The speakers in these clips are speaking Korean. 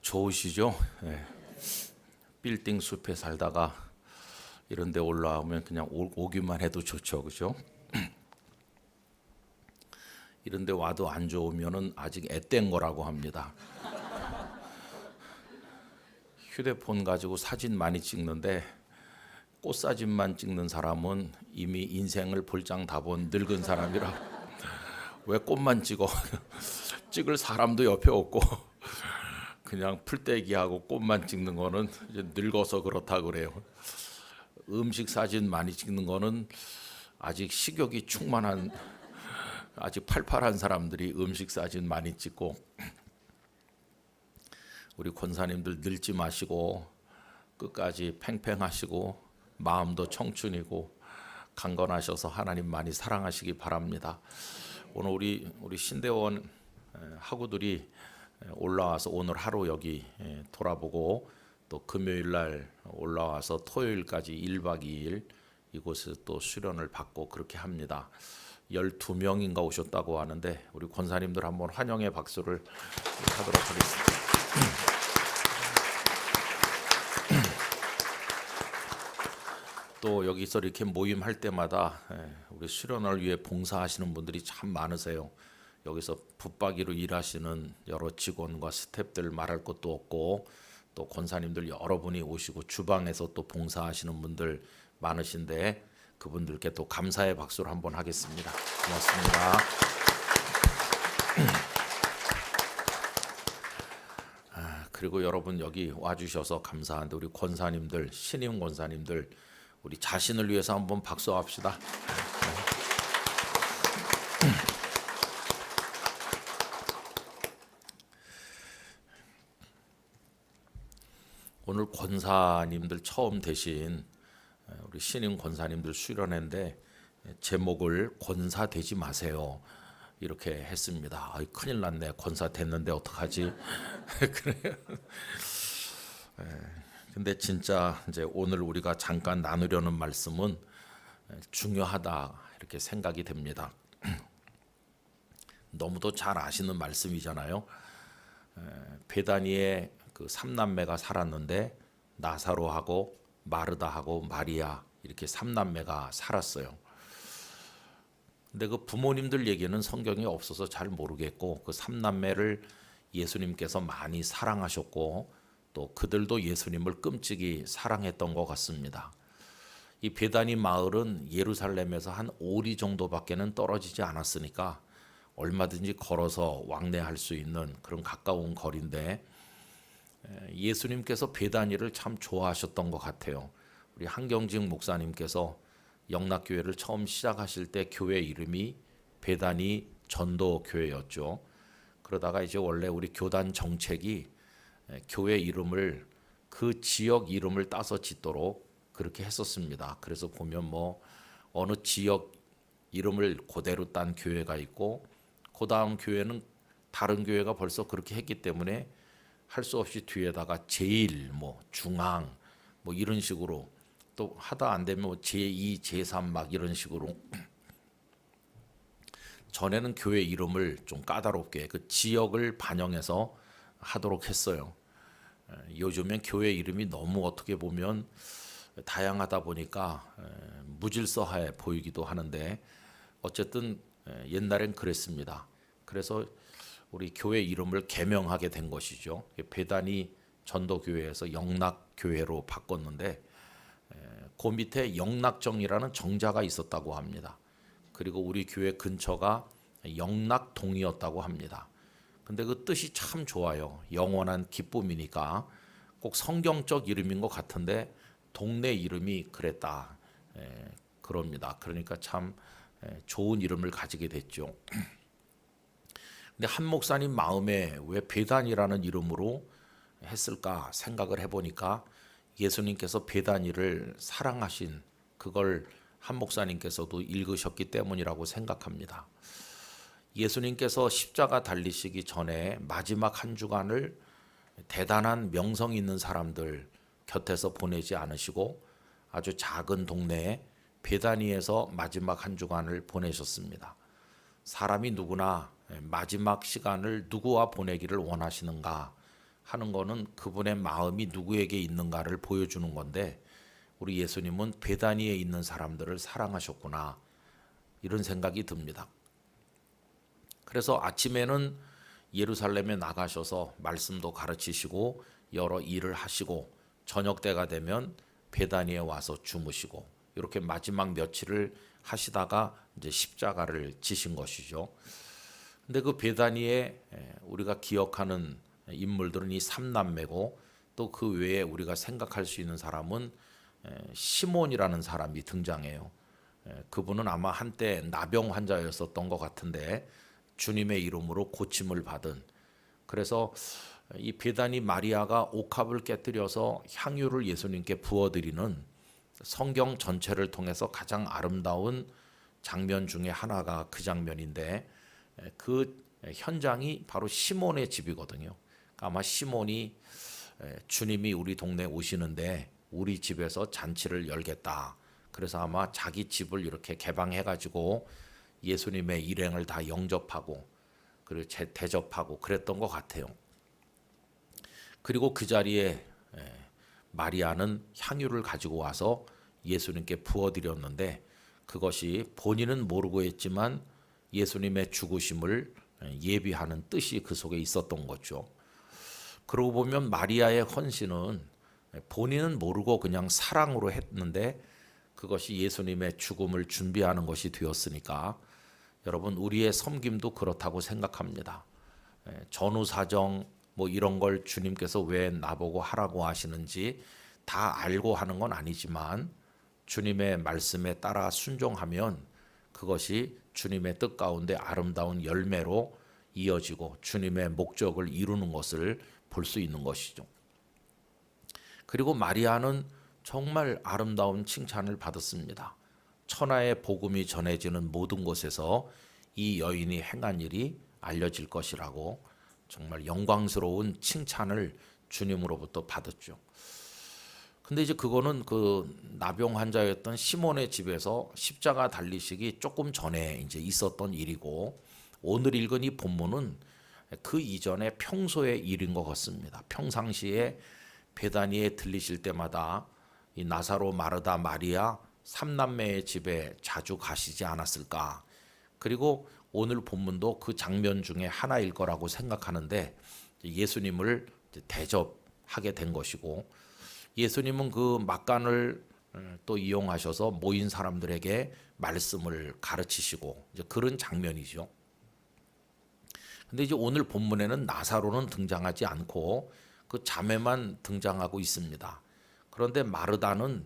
좋으시죠? 네. 빌딩 숲에 살다가 이런 데 올라오면 그냥 오기만 해도 좋죠. 그죠? 이런 데 와도 안 좋으면은 아직 앳된 거라고 합니다. 휴대폰 가지고 사진 많이 찍는데 꽃사진만 찍는 사람은 이미 인생을 볼장 다 본 늙은 사람이라 왜 꽃만 찍어? 찍을 사람도 옆에 없고 그냥 풀떼기하고 꽃만 찍는 거는 이제 늙어서 그렇다 그래요. 음식 사진 많이 찍는 거는 아직 식욕이 충만한 아직 팔팔한 사람들이 음식 사진 많이 찍고, 우리 권사님들 늙지 마시고 끝까지 팽팽하시고 마음도 청춘이고 강건하셔서 하나님 많이 사랑하시기 바랍니다. 오늘 우리 신대원 학우들이 올라와서 오늘 하루 여기 돌아보고 또 금요일 날 올라와서 토요일까지 1박 2일 이곳에서 또 수련을 받고 그렇게 합니다. 12명인가 오셨다고 하는데 우리 권사님들 한번 환영의 박수를 하도록 하겠습니다. 또 여기서 이렇게 모임할 때마다 우리 수련을 위해 봉사하시는 분들이 참 많으세요. 여기서 붙박이로 일하시는 여러 직원과 스태프들 말할 것도 없고, 또 권사님들 여러분이 오시고 주방에서 또 봉사하시는 분들 많으신데 그분들께 또 감사의 박수를 한번 하겠습니다. 고맙습니다. 그리고 여러분 여기 와주셔서 감사한데 우리 권사님들, 신임 권사님들 우리 자신을 위해서 한번 박수합시다. 오늘 권사님들 처음 되신 우리 신임 권사님들 수련회인데 제목을 권사 되지 마세요 이렇게 했습니다. 큰일 났네. 권사 됐는데 어떡하지? 그래요. 근데 진짜 이제 오늘 우리가 잠깐 나누려는 말씀은 중요하다 이렇게 생각이 됩니다. 너무도 잘 아시는 말씀이잖아요. 베다니에 그 삼남매가 살았는데 나사로하고 마르다하고 마리아 이렇게 삼남매가 살았어요. 근데 그 부모님들 얘기는 성경에 없어서 잘 모르겠고 그 삼남매를 예수님께서 많이 사랑하셨고 또 그들도 예수님을 끔찍이 사랑했던 것 같습니다. 이 베다니 마을은 예루살렘에서 한 5리 정도밖에는 떨어지지 않았으니까 얼마든지 걸어서 왕래할 수 있는 그런 가까운 거리인데 예수님께서 베다니를 참 좋아하셨던 것 같아요. 우리 한경직 목사님께서 영락교회를 처음 시작하실 때 교회 이름이 베다니 전도교회였죠. 그러다가 이제 원래 우리 교단 정책이 교회 이름을 그 지역 이름을 따서 짓도록 그렇게 했었습니다. 그래서 보면 뭐 어느 지역 이름을 그대로 딴 교회가 있고 그 다음 교회는 다른 교회가 벌써 그렇게 했기 때문에 할 수 없이 뒤에다가 제일 뭐 중앙 뭐 이런 식으로 또 하다 안 되면 뭐 제2, 제3 막 이런 식으로 전에는 교회 이름을 좀 까다롭게 그 지역을 반영해서 하도록 했어요. 요즘엔 교회 이름이 너무 어떻게 보면 다양하다 보니까 무질서해 보이기도 하는데 어쨌든 옛날엔 그랬습니다. 그래서 우리 교회 이름을 개명하게 된 것이죠. 베다니 전도교회에서 영락교회로 바꿨는데 그 밑에 영락정이라는 정자가 있었다고 합니다. 그리고 우리 교회 근처가 영락동이었다고 합니다. 근데 그 뜻이 참 좋아요. 영원한 기쁨이니까 꼭 성경적 이름인 것 같은데 동네 이름이 그랬다. 그럽니다. 그러니까 참 좋은 이름을 가지게 됐죠. 근데 한 목사님 마음에 왜 베다니라는 이름으로 했을까 생각을 해보니까 예수님께서 베다니를 사랑하신 그걸 한 목사님께서도 읽으셨기 때문이라고 생각합니다. 예수님께서 십자가 달리시기 전에 마지막 한 주간을 대단한 명성 있는 사람들 곁에서 보내지 않으시고 아주 작은 동네에 베다니에서 마지막 한 주간을 보내셨습니다. 사람이 누구나 마지막 시간을 누구와 보내기를 원하시는가 하는 거는 그분의 마음이 누구에게 있는가를 보여주는 건데 우리 예수님은 베다니에 있는 사람들을 사랑하셨구나 이런 생각이 듭니다. 그래서 아침에는 예루살렘에 나가셔서 말씀도 가르치시고 여러 일을 하시고 저녁 때가 되면 베다니에 와서 주무시고 이렇게 마지막 며칠을 하시다가 이제 십자가를 지신 것이죠. 근데 그 베다니에 우리가 기억하는 인물들은 이 삼남매고 또 그 외에 우리가 생각할 수 있는 사람은 시몬이라는 사람이 등장해요. 그분은 아마 한때 나병 환자였었던 것 같은데 주님의 이름으로 고침을 받은, 그래서 이 베다니 마리아가 옥합을 깨뜨려서 향유를 예수님께 부어드리는 성경 전체를 통해서 가장 아름다운 장면 중에 하나가 그 장면인데 그 현장이 바로 시몬의 집이거든요. 아마 시몬이 주님이 우리 동네에 오시는데 우리 집에서 잔치를 열겠다. 그래서 아마 자기 집을 이렇게 개방해가지고 예수님의 일행을 다 영접하고 그리고 대접하고 그랬던 것 같아요. 그리고 그 자리에 마리아는 향유를 가지고 와서 예수님께 부어드렸는데 그것이 본인은 모르고 했지만 예수님의 죽으심을 예비하는 뜻이 그 속에 있었던 거죠. 그러고 보면 마리아의 헌신은 본인은 모르고 그냥 사랑으로 했는데 그것이 예수님의 죽음을 준비하는 것이 되었으니까 여러분 우리의 섬김도 그렇다고 생각합니다. 전후 사정 뭐 이런 걸 주님께서 왜 나보고 하라고 하시는지 다 알고 하는 건 아니지만 주님의 말씀에 따라 순종하면 그것이 주님의 뜻 가운데 아름다운 열매로 이어지고 주님의 목적을 이루는 것을 볼 수 있는 것이죠. 그리고 마리아는 정말 아름다운 칭찬을 받았습니다. 천하의 복음이 전해지는 모든 곳에서 이 여인이 행한 일이 알려질 것이라고 정말 영광스러운 칭찬을 주님으로부터 받았죠. 근데 이제 그거는 그 나병 환자였던 시몬의 집에서 십자가 달리시기 조금 전에 이제 있었던 일이고 오늘 읽은 이 본문은 그 이전에 평소의 일인 것 같습니다. 평상시에 베다니에 들리실 때마다 이 나사로, 마르다, 마리아 삼남매의 집에 자주 가시지 않았을까. 그리고 오늘 본문도 그 장면 중에 하나일 거라고 생각하는데 예수님을 대접하게 된 것이고 예수님은 그 막간을 또 이용하셔서 모인 사람들에게 말씀을 가르치시고 이제 그런 장면이죠. 근데 이제 오늘 본문에는 나사로는 등장하지 않고 그 자매만 등장하고 있습니다. 그런데 마르다는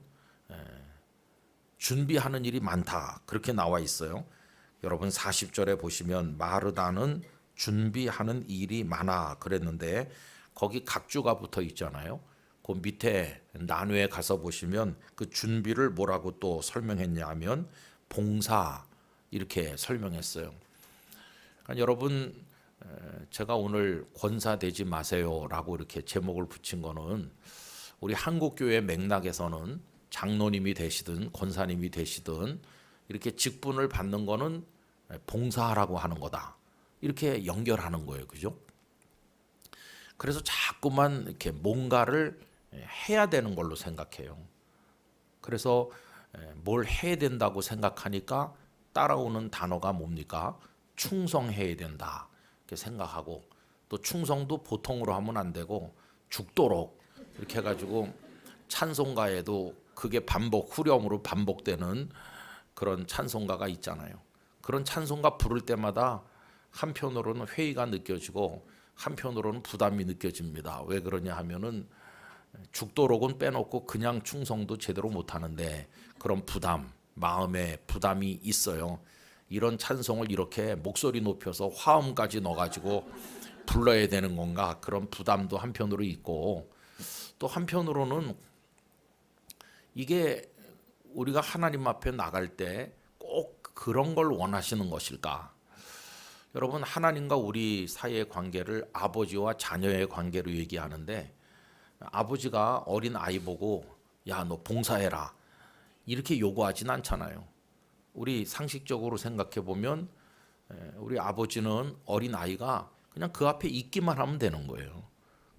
준비하는 일이 많다 그렇게 나와 있어요. 여러분 40절에 보시면 마르다는 준비하는 일이 많아 그랬는데 거기 각주가 붙어 있잖아요. 그 밑에 나누에 가서 보시면 그 준비를 뭐라고 또 설명했냐 하면 봉사 이렇게 설명했어요. 그러니까 여러분 제가 오늘 권사되지 마세요라고 이렇게 제목을 붙인 거는 우리 한국교회 맥락에서는 장로님이 되시든 권사님이 되시든 이렇게 직분을 받는 거는 봉사하라고 하는 거다. 이렇게 연결하는 거예요. 그죠? 그래서 자꾸만 이렇게 뭔가를 해야 되는 걸로 생각해요. 그래서 뭘 해야 된다고 생각하니까 따라오는 단어가 뭡니까? 충성해야 된다. 이렇게 생각하고 또 충성도 보통으로 하면 안 되고 죽도록 이렇게 해가지고 찬송가에도 그게 후렴으로 반복되는 그런 찬송가가 있잖아요. 그런 찬송가 부를 때마다 한편으로는 회의가 느껴지고 한편으로는 부담이 느껴집니다. 왜 그러냐 하면은 죽도록은 빼놓고 그냥 충성도 제대로 못하는데 그런 부담, 마음에 부담이 있어요. 이런 찬송을 이렇게 목소리 높여서 화음까지 넣어가지고 불러야 되는 건가 그런 부담도 한편으로 있고 또 한편으로는 이게 우리가 하나님 앞에 나갈 때 꼭 그런 걸 원하시는 것일까? 여러분 하나님과 우리 사이의 관계를 아버지와 자녀의 관계로 얘기하는데 아버지가 어린 아이 보고 야 너 봉사해라 이렇게 요구하진 않잖아요. 우리 상식적으로 생각해 보면 우리 아버지는 어린 아이가 그냥 그 앞에 있기만 하면 되는 거예요.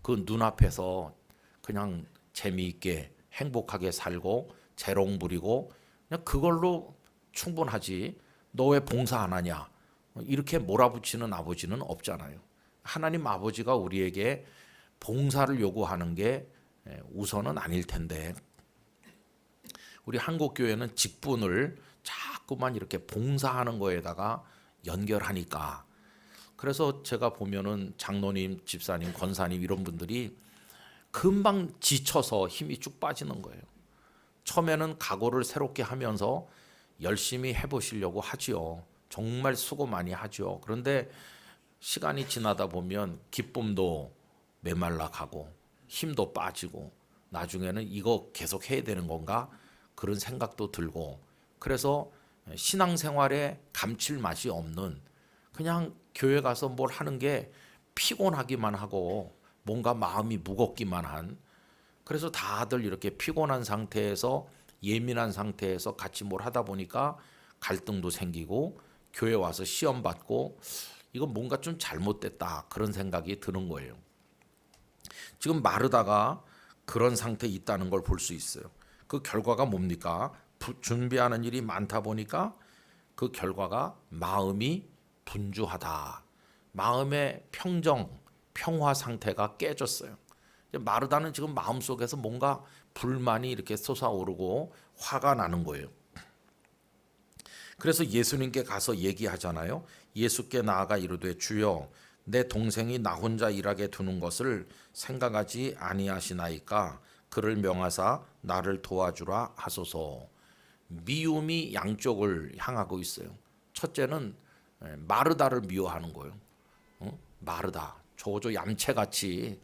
그 눈앞에서 그냥 재미있게 행복하게 살고 재롱 부리고 그냥 그걸로 충분하지. 너 왜 봉사 안 하냐? 이렇게 몰아붙이는 아버지는 없잖아요. 하나님 아버지가 우리에게 봉사를 요구하는 게 우선은 아닐 텐데 우리 한국 교회는 직분을 자꾸만 이렇게 봉사하는 거에다가 연결하니까 그래서 제가 보면은 장로님, 집사님, 권사님 이런 분들이 금방 지쳐서 힘이 쭉 빠지는 거예요. 처음에는 각오를 새롭게 하면서 열심히 해보시려고 하지요. 정말 수고 많이 하죠. 그런데 시간이 지나다 보면 기쁨도 메말라 가고 힘도 빠지고 나중에는 이거 계속 해야 되는 건가? 그런 생각도 들고 그래서 신앙생활에 감칠맛이 없는 그냥 교회 가서 뭘 하는 게 피곤하기만 하고 뭔가 마음이 무겁기만 한 그래서 다들 이렇게 피곤한 상태에서 예민한 상태에서 같이 뭘 하다 보니까 갈등도 생기고 교회 와서 시험 받고 이건 뭔가 좀 잘못됐다 그런 생각이 드는 거예요. 지금 마르다가 그런 상태에 있다는 걸 볼 수 있어요. 그 결과가 뭡니까? 준비하는 일이 많다 보니까 그 결과가 마음이 분주하다. 마음의 평화 상태가 깨졌어요. 마르다는 지금 마음속에서 뭔가 불만이 이렇게 솟아오르고 화가 나는 거예요. 그래서 예수님께 가서 얘기하잖아요. 예수께 나아가 이르되 주여 내 동생이 나 혼자 일하게 두는 것을 생각하지 아니하시나이까 그를 명하사 나를 도와주라 하소서. 미움이 양쪽을 향하고 있어요. 첫째는 마르다를 미워하는 거예요. 마르다 저저 얌체같이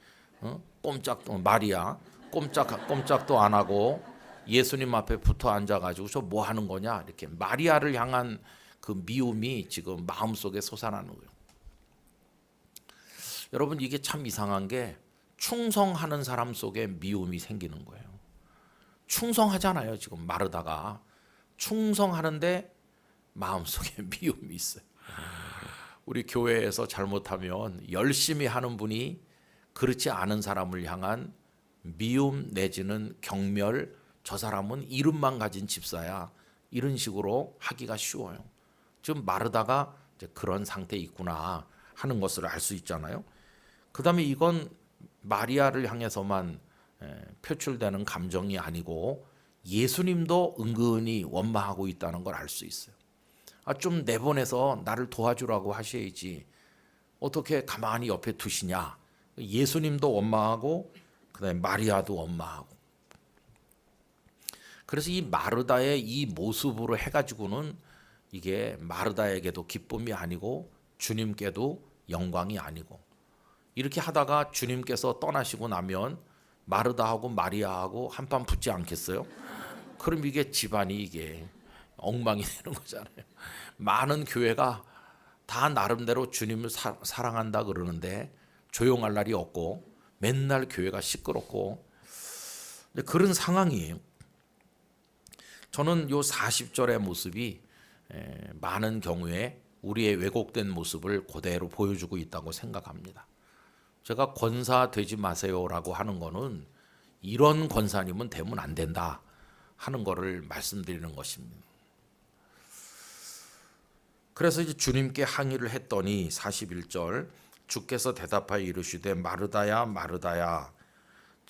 꼼짝도 마리아 꼼짝도 안 하고 예수님 앞에 붙어 앉아가지고 저 뭐 하는 거냐 이렇게 마리아를 향한 그 미움이 지금 마음속에 솟아나는 거예요. 여러분 이게 참 이상한 게 충성하는 사람 속에 미움이 생기는 거예요. 충성하잖아요. 지금 마르다가 충성하는데 마음속에 미움이 있어요. 우리 교회에서 잘못하면 열심히 하는 분이 그렇지 않은 사람을 향한 미움 내지는 경멸, 저 사람은 이름만 가진 집사야 이런 식으로 하기가 쉬워요. 지금 마르다가 이제 그런 상태에 있구나 하는 것을 알 수 있잖아요. 그 다음에 이건 마리아를 향해서만 표출되는 감정이 아니고 예수님도 은근히 원망하고 있다는 걸 알 수 있어요. 좀 내보내서 나를 도와주라고 하셔야지 어떻게 가만히 옆에 두시냐. 예수님도 원망하고 그다음에 마리아도 원망하고 그래서 이 마르다의 이 모습으로 해가지고는 이게 마르다에게도 기쁨이 아니고 주님께도 영광이 아니고 이렇게 하다가 주님께서 떠나시고 나면 마르다하고 마리아하고 한판 붙지 않겠어요? 그럼 이게 집안이 이게 엉망이 되는 거잖아요. 많은 교회가 다 나름대로 주님을 사랑한다 그러는데 조용할 날이 없고 맨날 교회가 시끄럽고 그런 상황이에요. 저는 요 40절의 모습이 많은 경우에 우리의 왜곡된 모습을 그대로 보여주고 있다고 생각합니다. 제가 권사 되지 마세요라고 하는 거는 이런 권사님은 되면 안 된다 하는 거를 말씀드리는 것입니다. 그래서 이제 주님께 항의를 했더니 41절 주께서 대답하여 이르시되 마르다야 마르다야.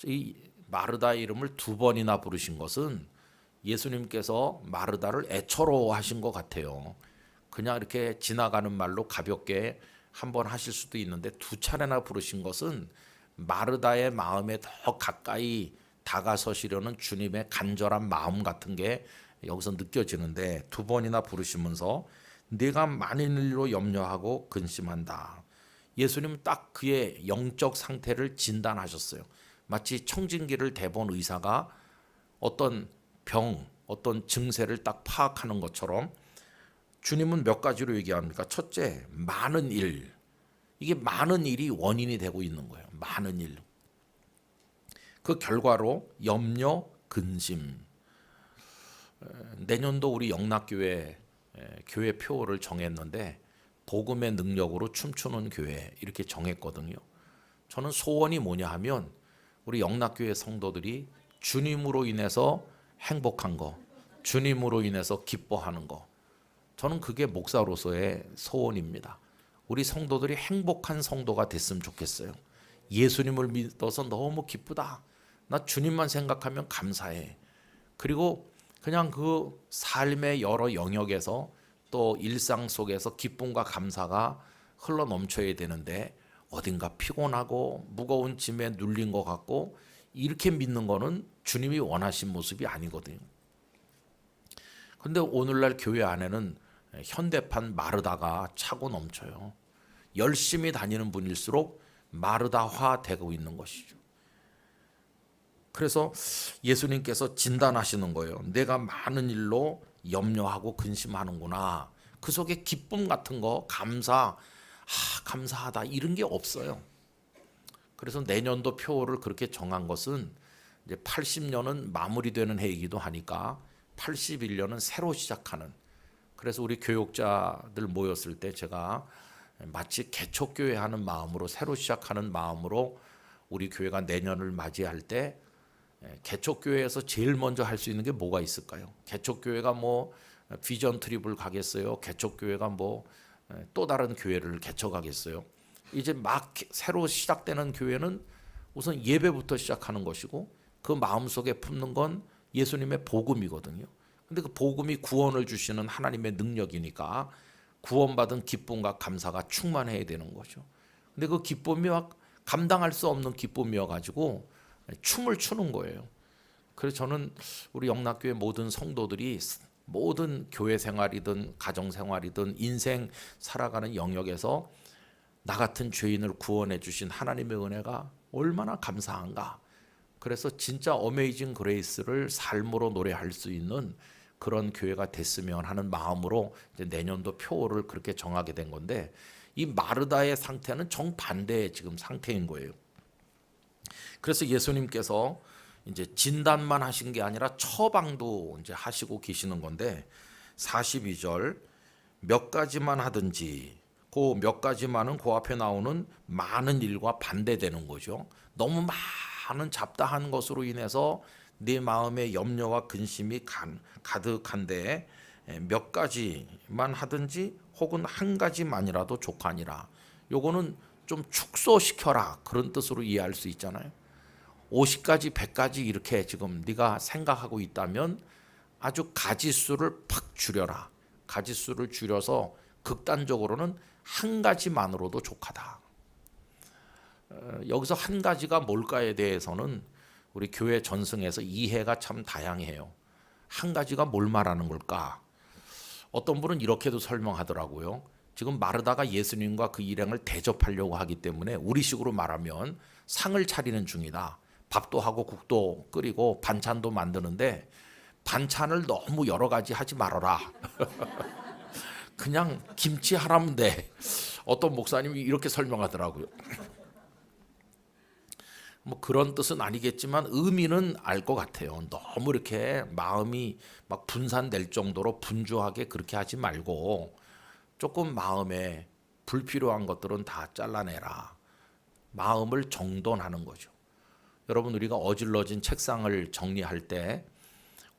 이 마르다의 이름을 두 번이나 부르신 것은 예수님께서 마르다를 애처로워하신 것 같아요. 그냥 이렇게 지나가는 말로 가볍게 한번 하실 수도 있는데 두 차례나 부르신 것은 마르다의 마음에 더 가까이 다가서시려는 주님의 간절한 마음 같은 게 여기서 느껴지는데 두 번이나 부르시면서 내가 많은 일로 염려하고 근심한다. 예수님은 딱 그의 영적 상태를 진단하셨어요. 마치 청진기를 대본 의사가 어떤 병, 어떤 증세를 딱 파악하는 것처럼 주님은 몇 가지로 얘기합니까? 첫째, 많은 일. 이게 많은 일이 원인이 되고 있는 거예요. 많은 일. 그 결과로 염려, 근심. 내년도 우리 영락교회 교회 표를 정했는데 복음의 능력으로 춤추는 교회 이렇게 정했거든요. 저는 소원이 뭐냐 하면 우리 영락교회 성도들이 주님으로 인해서 행복한 거, 주님으로 인해서 기뻐하는 거, 저는 그게 목사로서의 소원입니다. 우리 성도들이 행복한 성도가 됐으면 좋겠어요. 예수님을 믿어서 너무 기쁘다, 나 주님만 생각하면 감사해. 그리고 그냥 그 삶의 여러 영역에서 또 일상 속에서 기쁨과 감사가 흘러 넘쳐야 되는데 어딘가 피곤하고 무거운 짐에 눌린 것 같고 이렇게 믿는 거는 주님이 원하신 모습이 아니거든요. 근데 오늘날 교회 안에는 현대판 마르다가 차고 넘쳐요. 열심히 다니는 분일수록 마르다화 되고 있는 것이죠. 그래서 예수님께서 진단하시는 거예요. 내가 많은 일로 염려하고 근심하는구나. 그 속에 기쁨 같은 거, 감사, 감사하다 이런 게 없어요. 그래서 내년도 표를 그렇게 정한 것은 이제 80년은 마무리되는 해이기도 하니까 81년은 새로 시작하는. 그래서 우리 교육자들 모였을 때 제가 마치 개척교회 하는 마음으로, 새로 시작하는 마음으로 우리 교회가 내년을 맞이할 때 개척교회에서 제일 먼저 할 수 있는 게 뭐가 있을까요? 개척교회가 뭐 비전 트립을 가겠어요? 개척교회가 뭐 또 다른 교회를 개척하겠어요? 이제 막 새로 시작되는 교회는 우선 예배부터 시작하는 것이고 그 마음속에 품는 건 예수님의 복음이거든요. 근데 그 복음이 구원을 주시는 하나님의 능력이니까 구원받은 기쁨과 감사가 충만해야 되는 거죠. 근데 그 기쁨이 막 감당할 수 없는 기쁨이어 가지고 춤을 추는 거예요. 그래서 저는 우리 영락교회 모든 성도들이 모든 교회 생활이든 가정 생활이든 인생 살아가는 영역에서 나 같은 죄인을 구원해 주신 하나님의 은혜가 얼마나 감사한가. 그래서 진짜 어메이징 그레이스를 삶으로 노래할 수 있는 그런 교회가 됐으면 하는 마음으로 이제 내년도 표를 그렇게 정하게 된 건데, 이 마르다의 상태는 정반대의 지금 상태인 거예요. 그래서 예수님께서 이제 진단만 하신 게 아니라 처방도 이제 하시고 계시는 건데 42절 몇 가지만 하든지, 그 몇 가지만은 그 앞에 나오는 많은 일과 반대되는 거죠. 너무 많은 잡다한 것으로 인해서 네 마음에 염려와 근심이 가득한데 몇 가지만 하든지 혹은 한 가지만이라도 족하니라. 요거는 좀 축소시켜라 그런 뜻으로 이해할 수 있잖아요. 50가지 100가지 이렇게 지금 네가 생각하고 있다면 아주 가지수를 팍 줄여라. 가지수를 줄여서 극단적으로는 한 가지만으로도 족하다. 여기서 한 가지가 뭘까에 대해서는 우리 교회 전승에서 이해가 참 다양해요. 한 가지가 뭘 말하는 걸까? 어떤 분은 이렇게도 설명하더라고요. 지금 마르다가 예수님과 그 일행을 대접하려고 하기 때문에 우리식으로 말하면 상을 차리는 중이다. 밥도 하고 국도 끓이고 반찬도 만드는데 반찬을 너무 여러 가지 하지 말아라. 그냥 김치 하라면 돼. 어떤 목사님이 이렇게 설명하더라고요. 뭐 그런 뜻은 아니겠지만 의미는 알 것 같아요. 너무 이렇게 마음이 막 분산될 정도로 분주하게 그렇게 하지 말고 조금 마음에 불필요한 것들은 다 잘라내라. 마음을 정돈하는 거죠. 여러분, 우리가 어질러진 책상을 정리할 때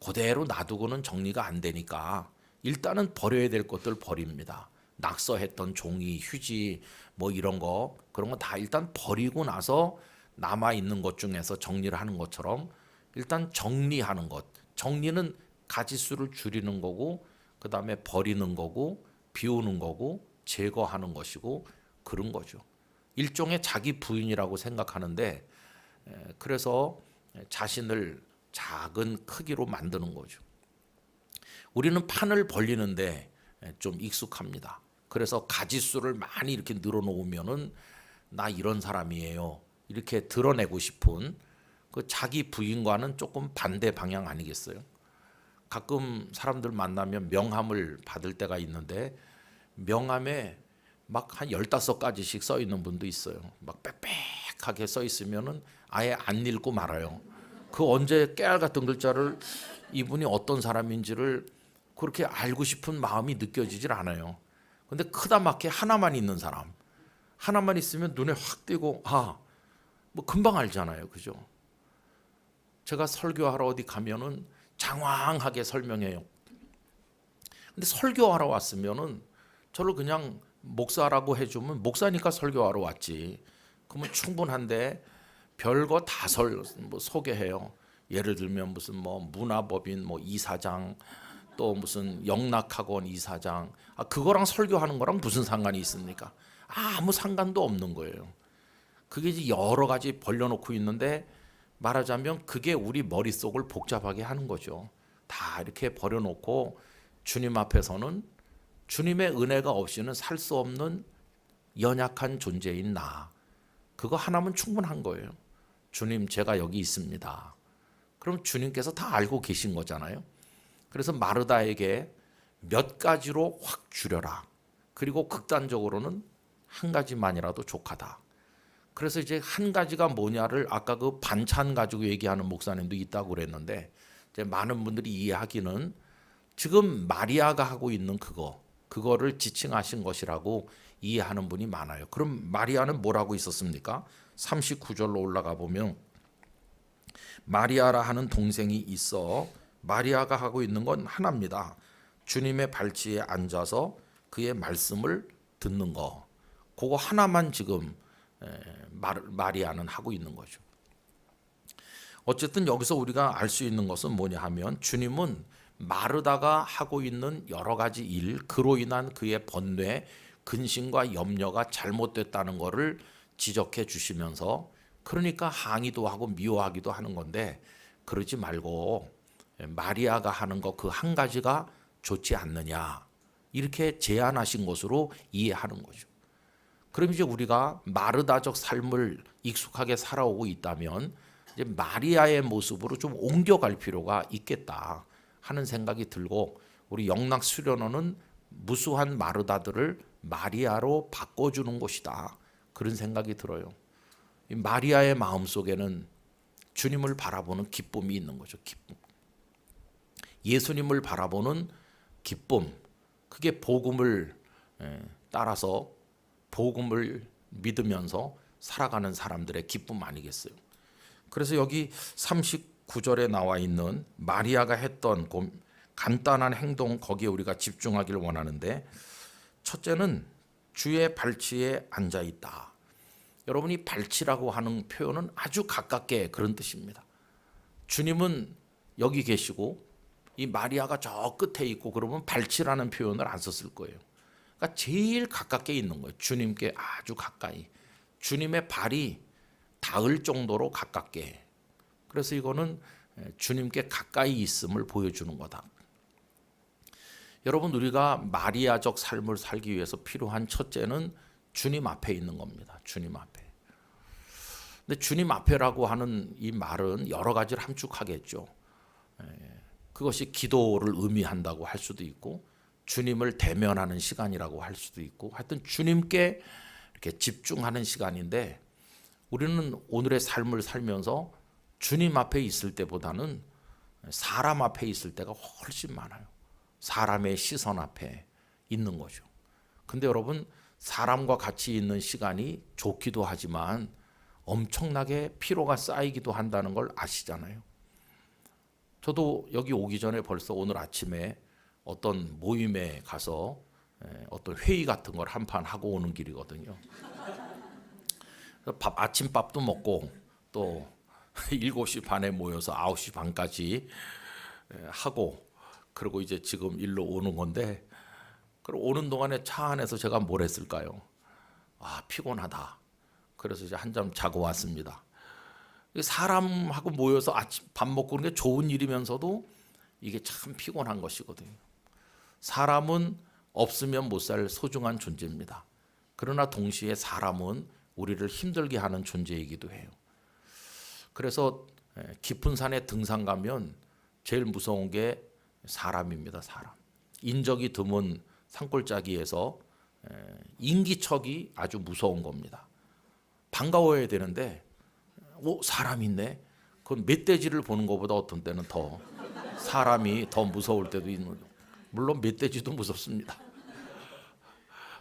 그대로 놔두고는 정리가 안 되니까 일단은 버려야 될 것들 버립니다. 낙서했던 종이, 휴지 뭐 이런 거, 그런 거 다 일단 버리고 나서 남아있는 것 중에서 정리를 하는 것처럼 일단 정리하는 것. 정리는 가지수를 줄이는 거고 그 다음에 버리는 거고 비우는 거고 제거하는 것이고 그런 거죠. 일종의 자기 부인이라고 생각하는데, 그래서 자신을 작은 크기로 만드는 거죠. 우리는 판을 벌리는데 좀 익숙합니다. 그래서 가지수를 많이 이렇게 늘어놓으면은 나 이런 사람이에요, 이렇게 드러내고 싶은 그 자기 부인과는 조금 반대 방향 아니겠어요? 가끔 사람들 만나면 명함을 받을 때가 있는데 명함에 막 한 15가지씩 써 있는 분도 있어요. 막 빽빽하게 써 있으면은 아예 안 읽고 말아요. 그 언제 깨알 같은 글자를 이분이 어떤 사람인지를 그렇게 알고 싶은 마음이 느껴지질 않아요. 근데 크다맣게 하나만 있는 사람, 하나만 있으면 눈에 확 띄고 뭐 금방 알잖아요, 그죠? 제가 설교하러 어디 가면은 장황하게 설명해요. 근데 설교하러 왔으면은 저를 그냥 목사라고 해주면 목사니까 설교하러 왔지. 그러면 충분한데 별거 다 뭐 소개해요. 예를 들면 무슨 뭐 문화법인 뭐 이사장, 또 무슨 영락학원 이사장, 그거랑 설교하는 거랑 무슨 상관이 있습니까? 아무 상관도 없는 거예요. 그게 이제 여러 가지 벌려놓고 있는데 말하자면 그게 우리 머릿속을 복잡하게 하는 거죠. 다 이렇게 버려놓고 주님 앞에서는 주님의 은혜가 없이는 살 수 없는 연약한 존재인 나, 그거 하나면 충분한 거예요. 주님, 제가 여기 있습니다. 그럼 주님께서 다 알고 계신 거잖아요. 그래서 마르다에게 몇 가지로 확 줄여라. 그리고 극단적으로는 한 가지만이라도 족하다. 그래서 이제 한 가지가 뭐냐를 아까 그 반찬 가지고 얘기하는 목사님도 있다고 그랬는데, 이제 많은 분들이 이해하기는 지금 마리아가 하고 있는 그거를 지칭하신 것이라고 이해하는 분이 많아요. 그럼 마리아는 뭐라고 있었습니까? 39절로 올라가 보면 마리아라 하는 동생이 있어. 마리아가 하고 있는 건 하나입니다. 주님의 발치에 앉아서 그의 말씀을 듣는 거. 그거 하나만 지금 마리아는 하고 있는 거죠. 어쨌든 여기서 우리가 알 수 있는 것은 뭐냐 하면 주님은 마르다가 하고 있는 여러 가지 일, 그로 인한 그의 번뇌, 근심과 염려가 잘못됐다는 것을 지적해 주시면서, 그러니까 항의도 하고 미워하기도 하는 건데, 그러지 말고 마리아가 하는 것 그 한 가지가 좋지 않느냐, 이렇게 제안하신 것으로 이해하는 거죠. 그럼 이제 우리가 마르다적 삶을 익숙하게 살아오고 있다면 이제 마리아의 모습으로 좀 옮겨갈 필요가 있겠다 하는 생각이 들고, 우리 영락 수련원은 무수한 마르다들을 마리아로 바꿔주는 곳이다, 그런 생각이 들어요. 이 마리아의 마음속에는 주님을 바라보는 기쁨이 있는 거죠. 기쁨. 예수님을 바라보는 기쁨. 그게 복음을 따라서 복음을 믿으면서 살아가는 사람들의 기쁨 아니겠어요? 그래서 여기 39절에 나와 있는 마리아가 했던 간단한 행동, 거기에 우리가 집중하기를 원하는데, 첫째는 주의 발치에 앉아 있다. 여러분이 발치라고 하는 표현은 아주 가깝게 그런 뜻입니다. 주님은 여기 계시고 이 마리아가 저 끝에 있고, 그러면 발치라는 표현을 안 썼을 거예요. 그러니까 제일 가깝게 있는 거예요. 주님께 아주 가까이. 주님의 발이 닿을 정도로 가깝게. 그래서 이거는 주님께 가까이 있음을 보여주는 거다. 여러분, 우리가 마리아적 삶을 살기 위해서 필요한 첫째는 주님 앞에 있는 겁니다. 주님 앞에. 근데 주님 앞에라고 하는 이 말은 여러 가지를 함축하겠죠. 그것이 기도를 의미한다고 할 수도 있고, 주님을 대면하는 시간이라고 할 수도 있고, 하여튼 주님께 이렇게 집중하는 시간인데, 우리는 오늘의 삶을 살면서 주님 앞에 있을 때보다는 사람 앞에 있을 때가 훨씬 많아요. 사람의 시선 앞에 있는 거죠. 근데 여러분, 사람과 같이 있는 시간이 좋기도 하지만 엄청나게 피로가 쌓이기도 한다는 걸 아시잖아요. 저도 여기 오기 전에 벌써 오늘 아침에 어떤 모임에 가서 어떤 회의 같은 걸 한판 하고 오는 길이거든요. 아침밥도 먹고 또 7시 반에 모여서 9시 반까지 하고, 그리고 이제 지금 일로 오는 건데, 그리고 오는 동안에 차 안에서 제가 뭘 했을까요? 피곤하다. 그래서 이제 한잠 자고 왔습니다. 사람하고 모여서 아침 밥 먹고 그런 게 좋은 일이면서도 이게 참 피곤한 것이거든요. 사람은 없으면 못 살 소중한 존재입니다. 그러나 동시에 사람은 우리를 힘들게 하는 존재이기도 해요. 그래서 깊은 산에 등산 가면 제일 무서운 게 사람입니다. 사람. 인적이 드문 산골짜기에서 인기척이 아주 무서운 겁니다. 반가워야 되는데 사람 있네. 그건 멧돼지를 보는 것보다 어떤 때는 더 사람이 더 무서울 때도 있는 거죠. 물론 멧돼지도 무섭습니다.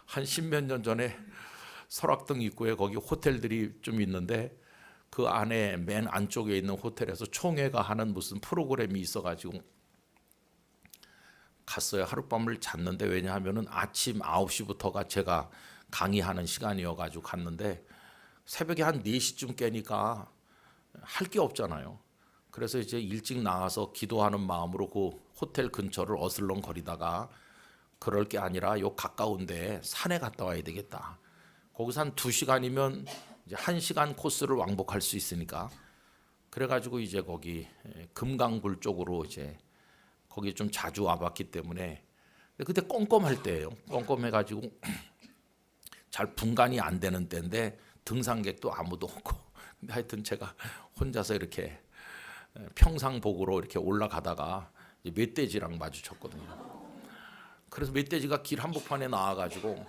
한 10몇 년 전에 설악등 입구에 거기 호텔들이 좀 있는데, 그 안에 맨 안쪽에 있는 호텔에서 총회가 하는 무슨 프로그램이 있어가지고 갔어요. 하룻밤을 잤는데, 왜냐하면은 아침 9시부터가 제가 강의하는 시간이어가지고 갔는데 새벽에 한 4시쯤 깨니까 할 게 없잖아요. 그래서 이제 일찍 나와서 기도하는 마음으로 그 호텔 근처를 어슬렁거리다가, 그럴 게 아니라 요 가까운데 산에 갔다 와야 되겠다. 거기서 한 2시간이면 이제 1시간 코스를 왕복할 수 있으니까, 그래가지고 이제 거기 금강굴 쪽으로 이제 거기 좀 자주 와봤기 때문에. 근데 그때 껌껌할 때예요. 껌껌해가지고 잘 분간이 안 되는 때인데 등산객도 아무도 없고, 근데 하여튼 제가 혼자서 이렇게 평상복으로 이렇게 올라가다가 멧돼지랑 마주쳤거든요. 그래서 멧돼지가 길 한복판에 나와가지고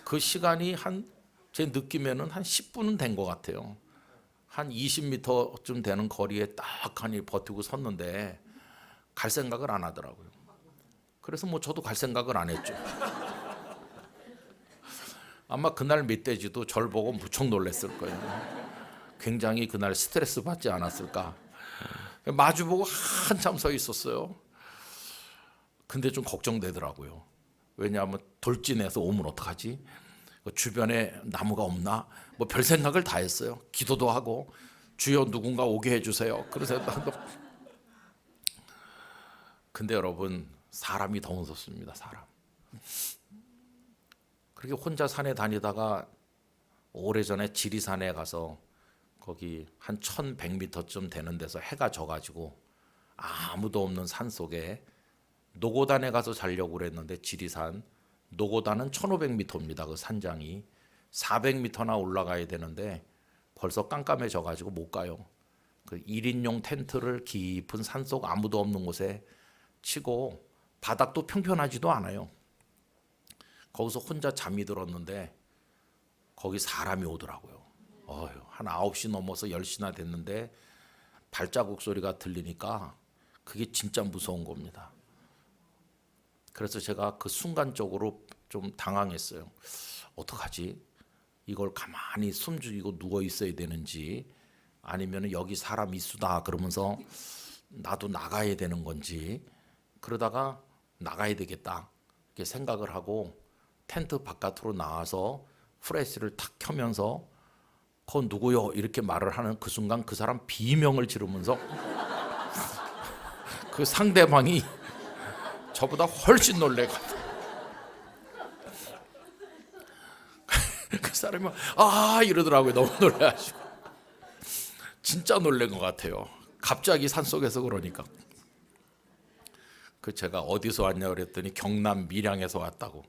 그 시간이 제 느낌에는 한 10분은 된 것 같아요. 한 20m쯤 되는 거리에 딱하니 버티고 섰는데 갈 생각을 안 하더라고요. 그래서 뭐 저도 갈 생각을 안 했죠. 아마 그날 멧돼지도 절 보고 무척 놀랐을 거예요. 굉장히 그날 스트레스 받지 않았을까. 마주보고 한참 서 있었어요. 근데 좀 걱정되더라고요. 왜냐하면 돌진해서 오면 어떡하지? 주변에 나무가 없나? 뭐 별 생각을 다 했어요. 기도도 하고, 주여 누군가 오게 해주세요. 그래서 근데 여러분, 사람이 더 무섭습니다. 사람. 그렇게 혼자 산에 다니다가 오래전에 지리산에 가서 거기 한 1100m쯤 되는 데서 해가 져가지고 아무도 없는 산 속에 노고단에 가서 자려고 그랬는데, 지리산 노고단은 1500m입니다. 그 산장이 400m나 올라가야 되는데 벌써 깜깜해져가지고 못 가요. 그 1인용 텐트를 깊은 산속 아무도 없는 곳에 치고, 바닥도 평평하지도 않아요. 거기서 혼자 잠이 들었는데 거기 사람이 오더라고요. 한 9시 넘어서 10시나 됐는데 발자국 소리가 들리니까 그게 진짜 무서운 겁니다. 그래서 제가 그 순간적으로 좀 당황했어요. 어떡하지? 이걸 가만히 숨 죽이고 누워 있어야 되는지, 아니면 여기 사람 있수다 그러면서 나도 나가야 되는 건지. 그러다가 나가야 되겠다 이렇게 생각을 하고 텐트 바깥으로 나와서 프레시를 탁 켜면서 그건 누구요? 이렇게 말을 하는 그 순간 그 사람 비명을 지르면서 그 상대방이 저보다 훨씬 놀래거든. 그 사람이 이러더라고요. 너무 놀래가지고. 진짜 놀란 것 같아요. 갑자기 산속에서 그러니까. 그 제가 어디서 왔냐 그랬더니 경남 밀양에서 왔다고.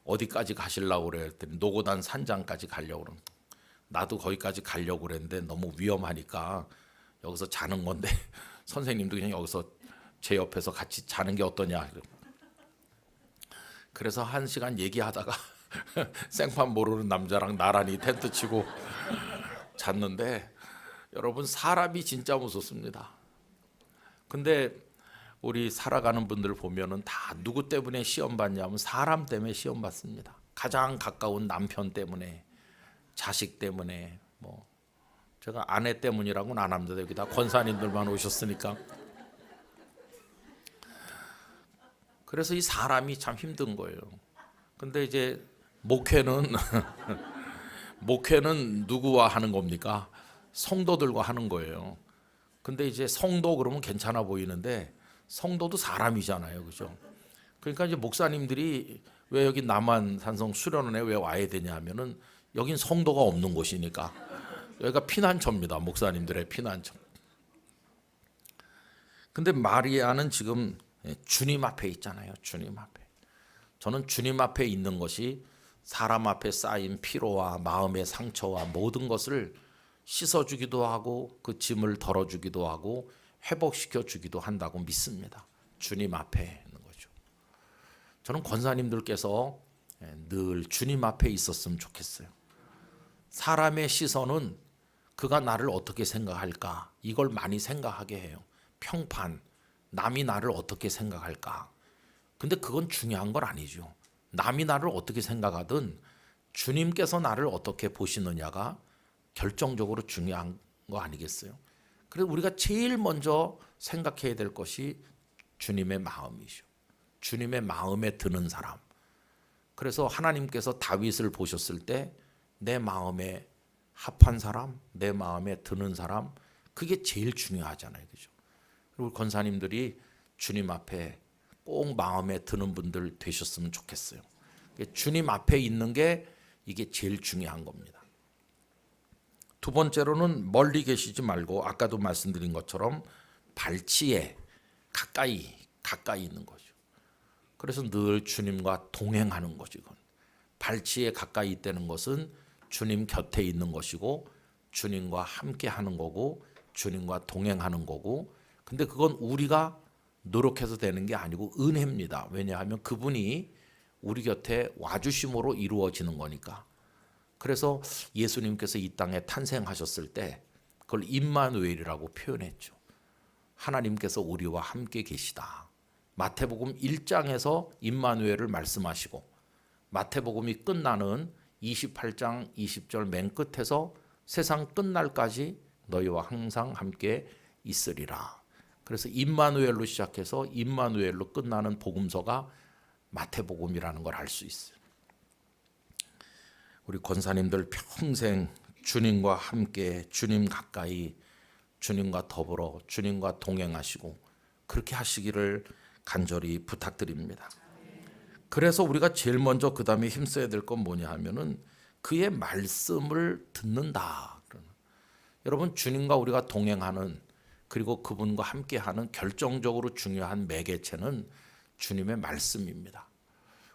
어디까지 가시려고 그랬더니 노고단 산장까지 가려고 그러는. 나도 거기까지 가려고 그랬는데 너무 위험하니까 여기서 자는 건데 선생님도 그냥 여기서 제 옆에서 같이 자는 게 어떠냐. 그래서 1시간 얘기하다가 생판 모르는 남자랑 나란히 텐트 치고 잤는데, 여러분 사람이 진짜 무섭습니다. 근데 우리 살아가는 분들 보면은 다 누구 때문에 시험 받냐면 사람 때문에 시험 받습니다. 가장 가까운 남편 때문에, 자식 때문에, 뭐 제가 아내 때문이라고는 안 합니다. 여기 다 권사님들만 오셨으니까. 그래서 이 사람이 참 힘든 거예요. 근데 이제 목회는 목회는 누구와 하는 겁니까? 성도들과 하는 거예요. 근데 이제 성도 그러면 괜찮아 보이는데 성도도 사람이잖아요, 그죠? 그러니까 이제 목사님들이 왜 여기 남한산성 수련원에 왜 와야 되냐 하면은 여긴 성도가 없는 곳이니까. 여기가 피난처입니다, 목사님들의 피난처. 근데 마리아는 지금 주님 앞에 있잖아요, 주님 앞에. 저는 주님 앞에 있는 것이 사람 앞에 쌓인 피로와 마음의 상처와 모든 것을 씻어주기도 하고 그 짐을 덜어주기도 하고 회복시켜 주기도 한다고 믿습니다. 주님 앞에 있는 거죠. 저는 권사님들께서 늘 주님 앞에 있었으면 좋겠어요. 사람의 시선은 그가 나를 어떻게 생각할까, 이걸 많이 생각하게 해요. 평판, 남이 나를 어떻게 생각할까. 근데 그건 중요한 건 아니죠. 남이 나를 어떻게 생각하든 주님께서 나를 어떻게 보시느냐가 결정적으로 중요한 거 아니겠어요? 그래서 우리가 제일 먼저 생각해야 될 것이 주님의 마음이죠. 주님의 마음에 드는 사람. 그래서 하나님께서 다윗을 보셨을 때 내 마음에 합한 사람, 내 마음에 드는 사람, 그게 제일 중요하잖아요. 그죠? 그리고 권사님들이 주님 앞에 꼭 마음에 드는 분들 되셨으면 좋겠어요. 주님 앞에 있는 게 이게 제일 중요한 겁니다. 두 번째로는 멀리 계시지 말고 아까도 말씀드린 것처럼 발치에 가까이 있는 거죠. 그래서 늘 주님과 동행하는 거죠. 이건. 발치에 가까이 있다는 것은 주님 곁에 있는 것이고 주님과 함께 하는 거고 주님과 동행하는 거고, 근데 그건 우리가 노력해서 되는 게 아니고 은혜입니다. 왜냐하면 그분이 우리 곁에 와주심으로 이루어지는 거니까. 그래서 예수님께서 이 땅에 탄생하셨을 때 그걸 임마누엘이라고 표현했죠. 하나님께서 우리와 함께 계시다. 마태복음 1장에서 임마누엘을 말씀하시고 마태복음이 끝나는 28장 20절 맨 끝에서 세상 끝날까지 너희와 항상 함께 있으리라. 그래서 임마누엘로 시작해서 임마누엘로 끝나는 복음서가 마태복음이라는 걸 알 수 있어요. 우리 권사님들 평생 주님과 함께, 주님 가까이, 주님과 더불어, 주님과 동행하시고 그렇게 하시기를 간절히 부탁드립니다. 그래서 우리가 제일 먼저 그 다음에 힘써야 될 건 뭐냐 하면은 그의 말씀을 듣는다. 여러분, 주님과 우리가 동행하는, 그리고 그분과 함께하는 결정적으로 중요한 매개체는 주님의 말씀입니다.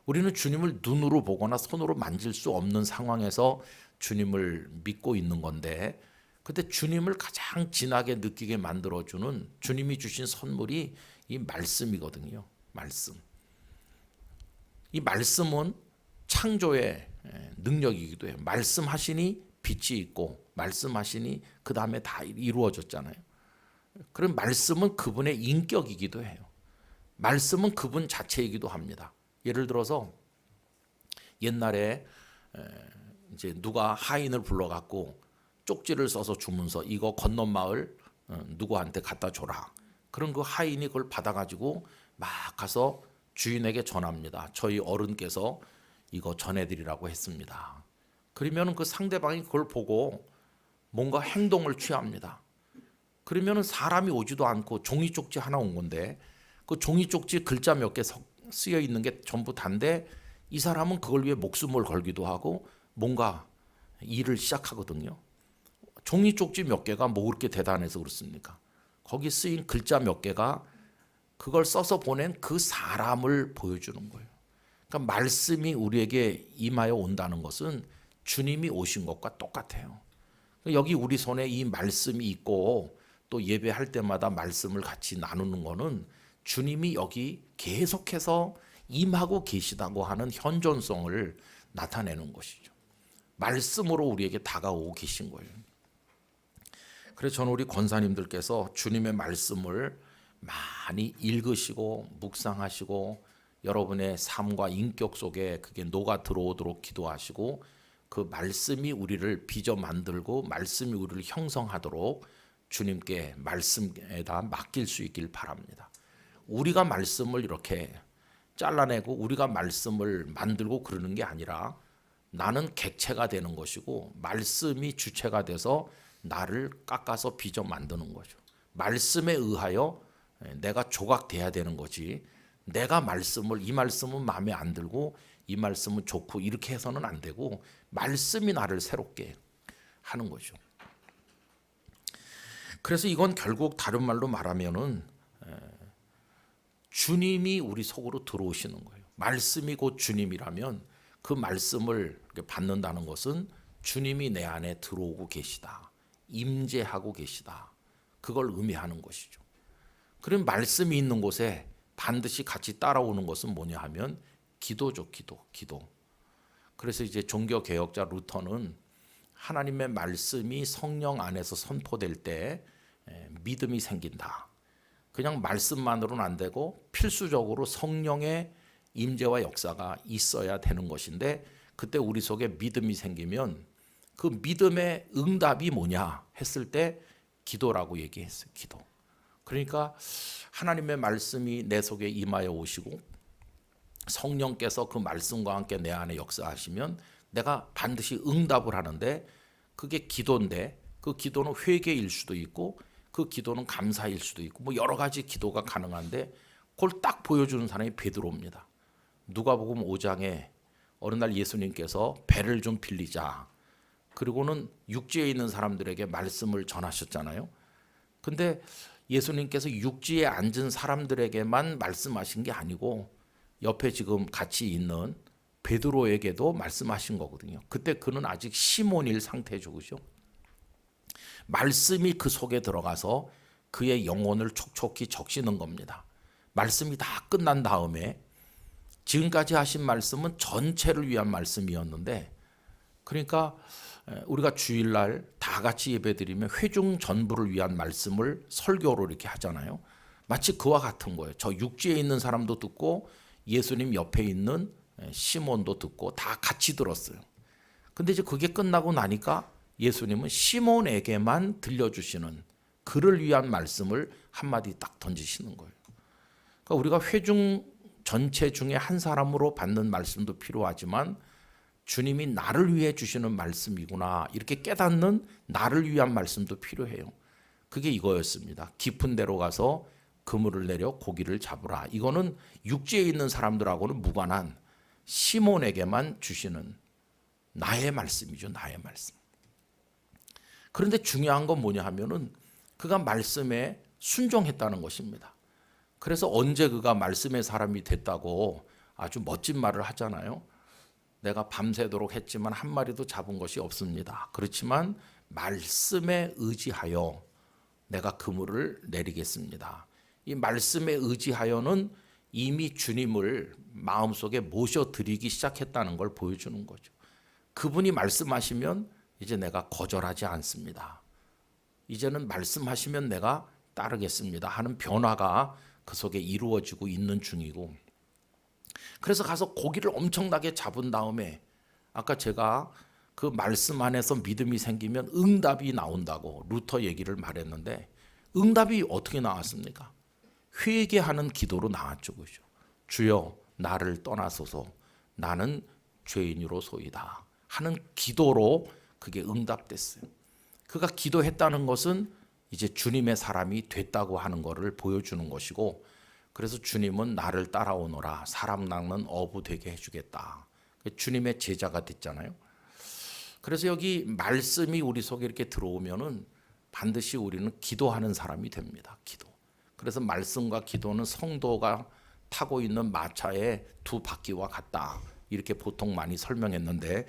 우리는 주님을 눈으로 보거나 손으로 만질 수 없는 상황에서 주님을 믿고 있는 건데, 그때 주님을 가장 진하게 느끼게 만들어주는 주님이 주신 선물이 이 말씀이거든요. 말씀. 이 말씀은 창조의 능력이기도 해요. 말씀하시니 빛이 있고 말씀하시니 그 다음에 다 이루어졌잖아요. 그럼 말씀은 그분의 인격이기도 해요. 말씀은 그분 자체이기도 합니다. 예를 들어서 옛날에 이제 누가 하인을 불러갖고 쪽지를 써서 주문서 이거 건넌 마을 누구한테 갖다 줘라. 그럼 그 하인이 그걸 받아가지고 막 가서 주인에게 전합니다. 저희 어른께서 이거 전해드리라고 했습니다. 그러면 그 상대방이 그걸 보고 뭔가 행동을 취합니다. 그러면 사람이 오지도 않고 종이 쪽지 하나 온 건데 그 종이 쪽지 글자 몇 개 쓰여 있는 게 전부 단데 이 사람은 그걸 위해 목숨을 걸기도 하고 뭔가 일을 시작하거든요. 종이 쪽지 몇 개가 뭐 그렇게 대단해서 그렇습니까? 거기 쓰인 글자 몇 개가 그걸 써서 보낸 그 사람을 보여주는 거예요. 그러니까 말씀이 우리에게 임하여 온다는 것은 주님이 오신 것과 똑같아요. 여기 우리 손에 이 말씀이 있고 또 예배할 때마다 말씀을 같이 나누는 거는 주님이 여기 계속해서 임하고 계시다고 하는 현존성을 나타내는 것이죠. 말씀으로 우리에게 다가오고 계신 거예요. 그래서 저는 우리 권사님들께서 주님의 말씀을 많이 읽으시고 묵상하시고 여러분의 삶과 인격 속에 그게 녹아 들어오도록 기도하시고 그 말씀이 우리를 빚어 만들고 말씀이 우리를 형성하도록 주님께 말씀에다 맡길 수 있길 바랍니다. 우리가 말씀을 이렇게 잘라내고 우리가 말씀을 만들고 그러는 게 아니라 나는 객체가 되는 것이고 말씀이 주체가 돼서 나를 깎아서 빚어 만드는 거죠. 말씀에 의하여 내가 조각돼야 되는 거지. 내가 이 말씀은 마음에 안 들고 이 말씀은 좋고 이렇게 해서는 안 되고 말씀이 나를 새롭게 하는 거죠. 그래서 이건 결국 다른 말로 말하면은 주님이 우리 속으로 들어오시는 거예요. 말씀이 곧 주님이라면 그 말씀을 받는다는 것은 주님이 내 안에 들어오고 계시다. 임재하고 계시다. 그걸 의미하는 것이죠. 그럼 말씀이 있는 곳에 반드시 같이 따라오는 것은 뭐냐 하면 기도죠. 기도. 그래서 이제 종교개혁자 루터는 하나님의 말씀이 성령 안에서 선포될 때 믿음이 생긴다. 그냥 말씀만으로는 안 되고 필수적으로 성령의 임재와 역사가 있어야 되는 것인데 그때 우리 속에 믿음이 생기면 그 믿음의 응답이 뭐냐 했을 때 기도라고 얘기했어요. 기도. 그러니까 하나님의 말씀이 내 속에 임하여 오시고 성령께서 그 말씀과 함께 내 안에 역사하시면 내가 반드시 응답을 하는데, 그게 기도인데 그 기도는 회개일 수도 있고 그 기도는 감사일 수도 있고 뭐 여러 가지 기도가 가능한데, 그걸 딱 보여주는 사람이 베드로입니다. 누가복음 5장에 어느 날 예수님께서 배를 좀 빌리자, 그리고는 육지에 있는 사람들에게 말씀을 전하셨잖아요. 근데 예수님께서 육지에 앉은 사람들에게만 말씀하신 게 아니고 옆에 지금 같이 있는 베드로에게도 말씀하신 거거든요. 그때 그는 아직 시몬일 상태죠, 그죠? 말씀이 그 속에 들어가서 그의 영혼을 촉촉히 적시는 겁니다. 말씀이 다 끝난 다음에 지금까지 하신 말씀은 전체를 위한 말씀이었는데, 그러니까 우리가 주일날 다 같이 예배드리면 회중 전부를 위한 말씀을 설교로 이렇게 하잖아요. 마치 그와 같은 거예요. 저 육지에 있는 사람도 듣고 예수님 옆에 있는 시몬도 듣고 다 같이 들었어요. 근데 이제 그게 끝나고 나니까 예수님은 시몬에게만 들려주시는 그를 위한 말씀을 한마디 딱 던지시는 거예요. 그러니까 우리가 회중 전체 중에 한 사람으로 받는 말씀도 필요하지만 주님이 나를 위해 주시는 말씀이구나 이렇게 깨닫는 나를 위한 말씀도 필요해요. 그게 이거였습니다. 깊은 데로 가서 그물을 내려 고기를 잡으라. 이거는 육지에 있는 사람들하고는 무관한 시몬에게만 주시는 나의 말씀이죠. 나의 말씀. 그런데 중요한 건 뭐냐 하면은 그가 말씀에 순종했다는 것입니다. 그래서 언제 그가 말씀의 사람이 됐다고 아주 멋진 말을 하잖아요. 내가 밤새도록 했지만 한 마리도 잡은 것이 없습니다. 그렇지만 말씀에 의지하여 내가 그물을 내리겠습니다. 이 말씀에 의지하여는 이미 주님을 마음속에 모셔드리기 시작했다는 걸 보여주는 거죠. 그분이 말씀하시면 이제 내가 거절하지 않습니다. 이제는 말씀하시면 내가 따르겠습니다 하는 변화가 그 속에 이루어지고 있는 중이고, 그래서 가서 고기를 엄청나게 잡은 다음에 아까 제가 그 말씀 안에서 믿음이 생기면 응답이 나온다고 루터 얘기를 말했는데, 응답이 어떻게 나왔습니까? 회개하는 기도로 나왔죠. 그죠? 주여 나를 떠나소서 나는 죄인으로소이다 하는 기도로 그게 응답됐어요. 그가 기도했다는 것은 이제 주님의 사람이 됐다고 하는 것을 보여주는 것이고, 그래서 주님은 나를 따라오너라 사람 낚는 어부 되게 해주겠다. 주님의 제자가 됐잖아요. 그래서 여기 말씀이 우리 속에 이렇게 들어오면은 반드시 우리는 기도하는 사람이 됩니다. 기도. 그래서 말씀과 기도는 성도가 타고 있는 마차의 두 바퀴와 같다. 이렇게 보통 많이 설명했는데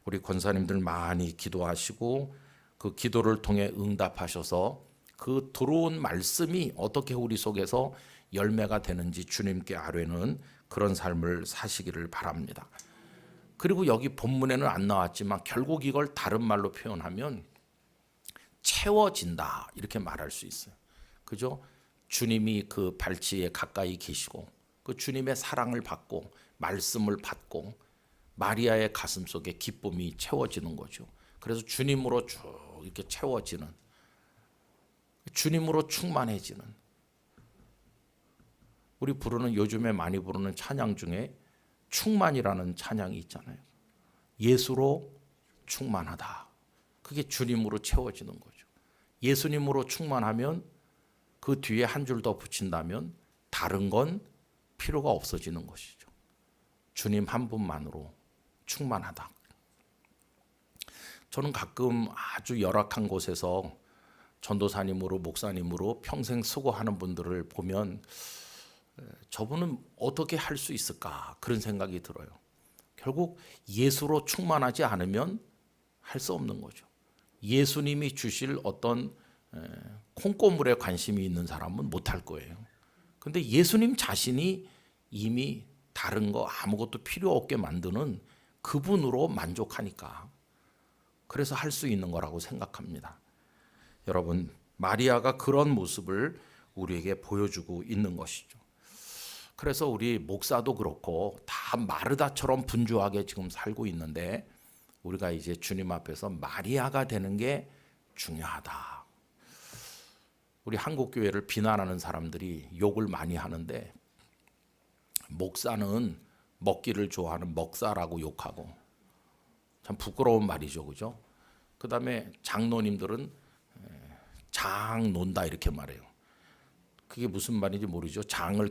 우리 권사님들 많이 기도하시고 그 기도를 통해 응답하셔서 그 들어온 말씀이 어떻게 우리 속에서 열매가 되는지 주님께 아뢰는 그런 삶을 사시기를 바랍니다. 그리고 여기 본문에는 안 나왔지만 결국 이걸 다른 말로 표현하면 채워진다 이렇게 말할 수 있어요. 그죠? 주님이 그 발치에 가까이 계시고 그 주님의 사랑을 받고 말씀을 받고 마리아의 가슴 속에 기쁨이 채워지는 거죠. 그래서 주님으로 쭉 이렇게 채워지는, 주님으로 충만해지는, 우리 부르는 요즘에 많이 부르는 찬양 중에 충만이라는 찬양이 있잖아요. 예수로 충만하다. 그게 주님으로 채워지는 거죠. 예수님으로 충만하면 그 뒤에 한 줄 더 붙인다면 다른 건 필요가 없어지는 것이죠. 주님 한 분만으로 충만하다. 저는 가끔 아주 열악한 곳에서 전도사님으로 목사님으로 평생 수고하는 분들을 보면 저분은 어떻게 할 수 있을까 그런 생각이 들어요. 결국 예수로 충만하지 않으면 할 수 없는 거죠. 예수님이 주실 어떤 콩고물에 관심이 있는 사람은 못할 거예요. 근데 예수님 자신이 이미 다른 거 아무것도 필요 없게 만드는 그분으로 만족하니까 그래서 할 수 있는 거라고 생각합니다. 여러분, 마리아가 그런 모습을 우리에게 보여주고 있는 것이죠. 그래서 우리 목사도 그렇고 다 마르다처럼 분주하게 지금 살고 있는데 우리가 이제 주님 앞에서 마리아가 되는 게 중요하다. 우리 한국 교회를 비난하는 사람들이 욕을 많이 하는데 목사는 먹기를 좋아하는 먹사라고 욕하고 참 부끄러운 말이죠, 그죠? 그다음에 장로님들은 장 논다 이렇게 말해요. 그게 무슨 말인지 모르죠. 장을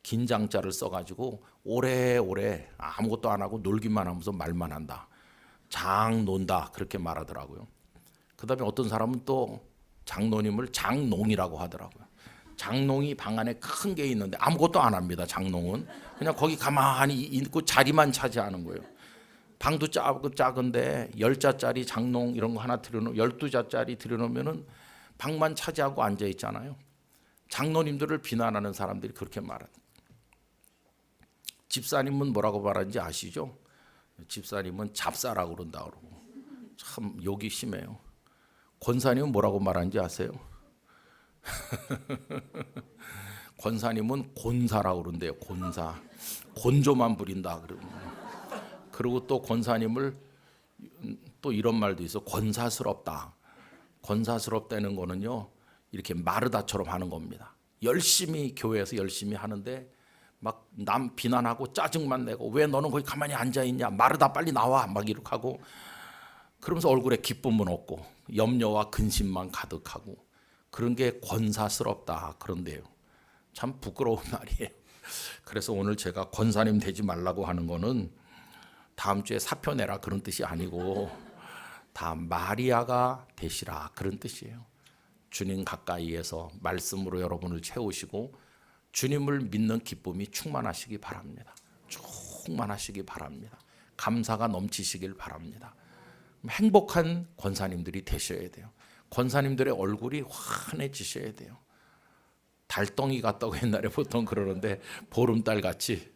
긴장자를 써가지고 오래오래 아무것도 안 하고 놀기만 하면서 말만 한다. 장 논다 그렇게 말하더라고요. 그다음에 어떤 사람은 또 장로님을 장농이라고 하더라고요. 장농이 방 안에 큰 게 있는데 아무것도 안 합니다. 장농은 그냥 거기 가만히 있고 자리만 차지하는 거예요. 방도 작은데 10자짜리 장농 이런 거 하나 들여놓으면 12자짜리 들여놓으면은 방만 차지하고 앉아 있잖아요. 장로님들을 비난하는 사람들이 그렇게 말합니다. 집사님은 뭐라고 말하는지 아시죠? 집사님은 잡사라고 그런다 그러고 참 욕이 심해요. 권사님은 뭐라고 말하는지 아세요? 권사님은 곤사라고 그런대요. 곤사. 곤조만 부린다 그리고 또 권사님을 또 이런 말도 있어. 권사스럽다. 권사스럽다는 거는요. 이렇게 마르다처럼 하는 겁니다. 열심히 교회에서 열심히 하는데 막 남 비난하고 짜증만 내고 왜 너는 거기 가만히 앉아 있냐? 마르다 빨리 나와. 막 이렇게 하고 그러면서 얼굴에 기쁨은 없고 염려와 근심만 가득하고 그런 게 권사스럽다 그런데요. 참 부끄러운 말이에요. 그래서 오늘 제가 권사님 되지 말라고 하는 거는 다음 주에 사표 내라 그런 뜻이 아니고 다 마리아가 되시라 그런 뜻이에요. 주님 가까이에서 말씀으로 여러분을 채우시고 주님을 믿는 기쁨이 충만하시기 바랍니다. 충만하시기 바랍니다. 감사가 넘치시길 바랍니다. 행복한 권사님들이 되셔야 돼요. 권사님들의 얼굴이 환해지셔야 돼요. 달덩이 같다고 옛날에 보통 그러는데 보름달 같이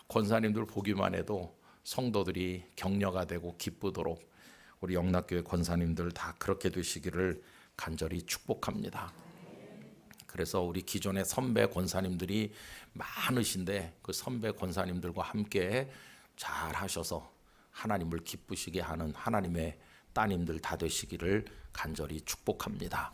권사님들 보기만 해도 성도들이 격려가 되고 기쁘도록 우리 영락교회 권사님들 다 그렇게 되시기를 간절히 축복합니다. 그래서 우리 기존의 선배 권사님들이 많으신데 그 선배 권사님들과 함께 잘 하셔서 하나님을 기쁘시게 하는 하나님의 따님들 다 되시기를 간절히 축복합니다.